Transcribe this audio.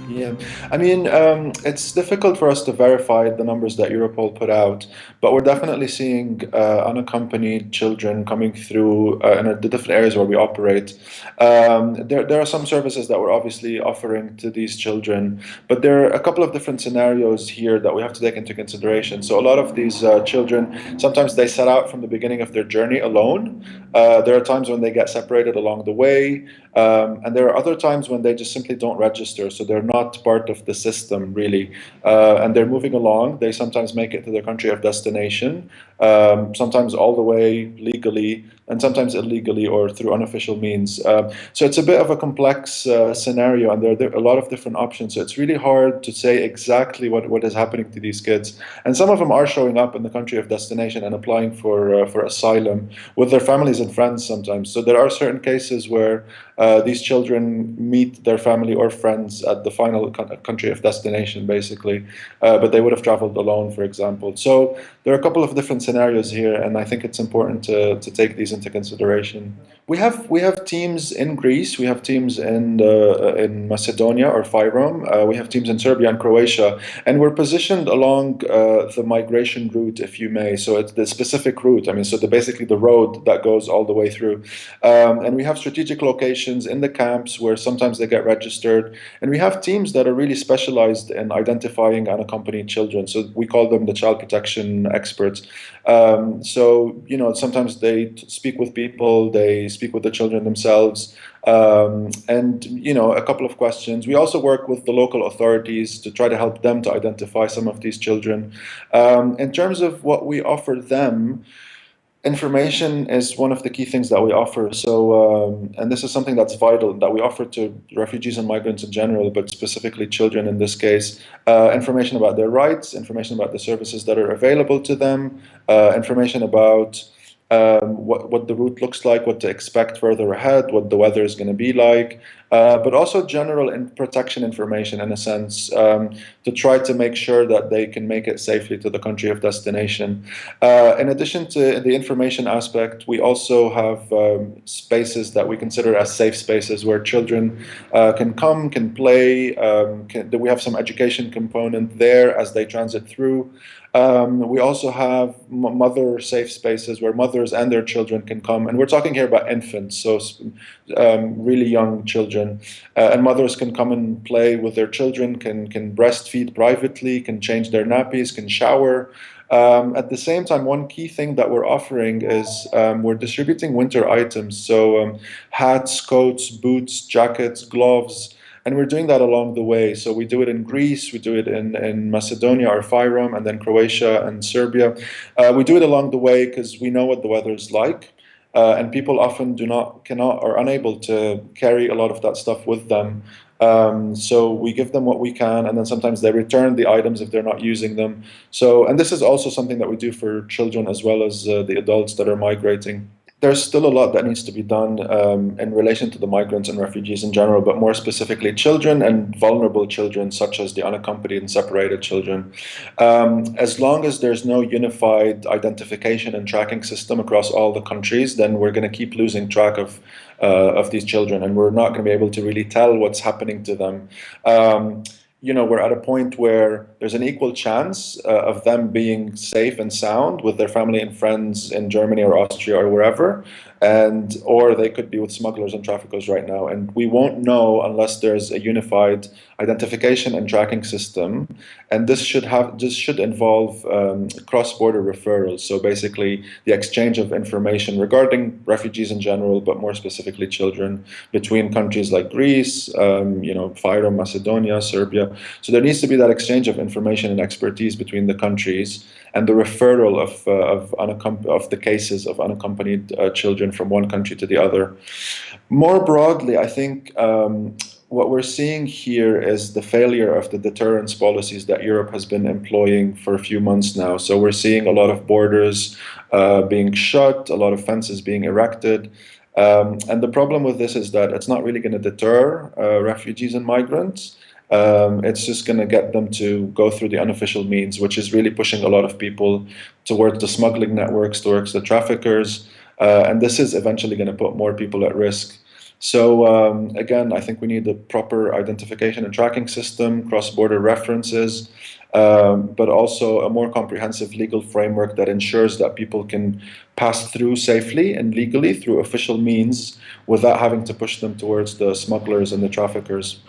Yeah, I mean, it's difficult for us to verify the numbers that Europol put out, but we're definitely seeing unaccompanied children coming through in the different areas where we operate. There are some services that we're obviously offering to these children, but there are a couple of different scenarios here that we have to take into consideration. So a lot of these children, sometimes they set out from the beginning of their journey alone. There are times when they get separated along the way. And there are other times when they just simply don't register, so they're not part of the system really, and they're moving along. They sometimes make it to their country of destination, sometimes all the way legally, and sometimes illegally or through unofficial means. So it's a bit of a complex scenario, and there are a lot of different options. So it's really hard to say exactly what is happening to these kids. And some of them are showing up in the country of destination and applying for asylum with their families and friends sometimes. So there are certain cases where these children meet their family or friends at the final country of destination, basically, but they would have traveled alone, for example. So there are a couple of different scenarios here, and I think it's important to take these into consideration. We have teams in Greece, we have teams in Macedonia or Fyrom, we have teams in Serbia and Croatia, and we're positioned along the migration route, if you may. So it's the specific route. I mean, so basically the road that goes all the way through, and we have strategic locations in the camps where sometimes they get registered, and we have teams that are really specialized in identifying unaccompanied children. So we call them the child protection experts. So sometimes they speak with people, they speak with the children themselves, and a couple of questions. We also work with the local authorities to try to help them to identify some of these children. In terms of what we offer them, information is one of the key things that we offer. So, and this is something that's vital that we offer to refugees and migrants in general, but specifically children in this case. Information about their rights, information about the services that are available to them, information about what the route looks like, what to expect further ahead, what the weather is going to be like, but also general protection information in a sense, to try to make sure that they can make it safely to the country of destination. In addition to the information aspect, we also have spaces that we consider as safe spaces where children can come, can play. We have some education component there as they transit through. We also have mother safe spaces where mothers and their children can come, and we're talking here about infants, so really young children, and mothers can come and play with their children, can breastfeed privately, can change their nappies, can shower. At the same time, one key thing that we're offering is we're distributing winter items, so hats, coats, boots, jackets, gloves. And we're doing that along the way. So we do it in Greece, we do it in Macedonia or Fyrom, and then Croatia and Serbia. We do it along the way because we know what the weather is like. And people often cannot, or unable to carry a lot of that stuff with them. So we give them what we can, and then sometimes they return the items if they're not using them. So, and this is also something that we do for children as well as the adults that are migrating. There's still a lot that needs to be done in relation to the migrants and refugees in general, but more specifically children and vulnerable children, such as the unaccompanied and separated children. As long as there's no unified identification and tracking system across all the countries, then we're going to keep losing track of these children, and we're not going to be able to really tell what's happening to them. We're at a point where there's an equal chance of them being safe and sound with their family and friends in Germany or Austria or wherever, and or they could be with smugglers and traffickers right now. And we won't know unless there's a unified identification and tracking system. And this should involve cross-border referrals. So basically, the exchange of information regarding refugees in general, but more specifically children, between countries like Greece, Fyrom, Macedonia, Serbia. So there needs to be that exchange of information and expertise between the countries, and the referral of the cases of unaccompanied children from one country to the other. More broadly, I think what we're seeing here is the failure of the deterrence policies that Europe has been employing for a few months now. So we're seeing a lot of borders being shut, a lot of fences being erected. And the problem with this is that it's not really going to deter refugees and migrants. It's just going to get them to go through the unofficial means, which is really pushing a lot of people towards the smuggling networks, towards the traffickers, and this is eventually going to put more people at risk. So again, I think we need a proper identification and tracking system, cross-border references, but also a more comprehensive legal framework that ensures that people can pass through safely and legally through official means without having to push them towards the smugglers and the traffickers.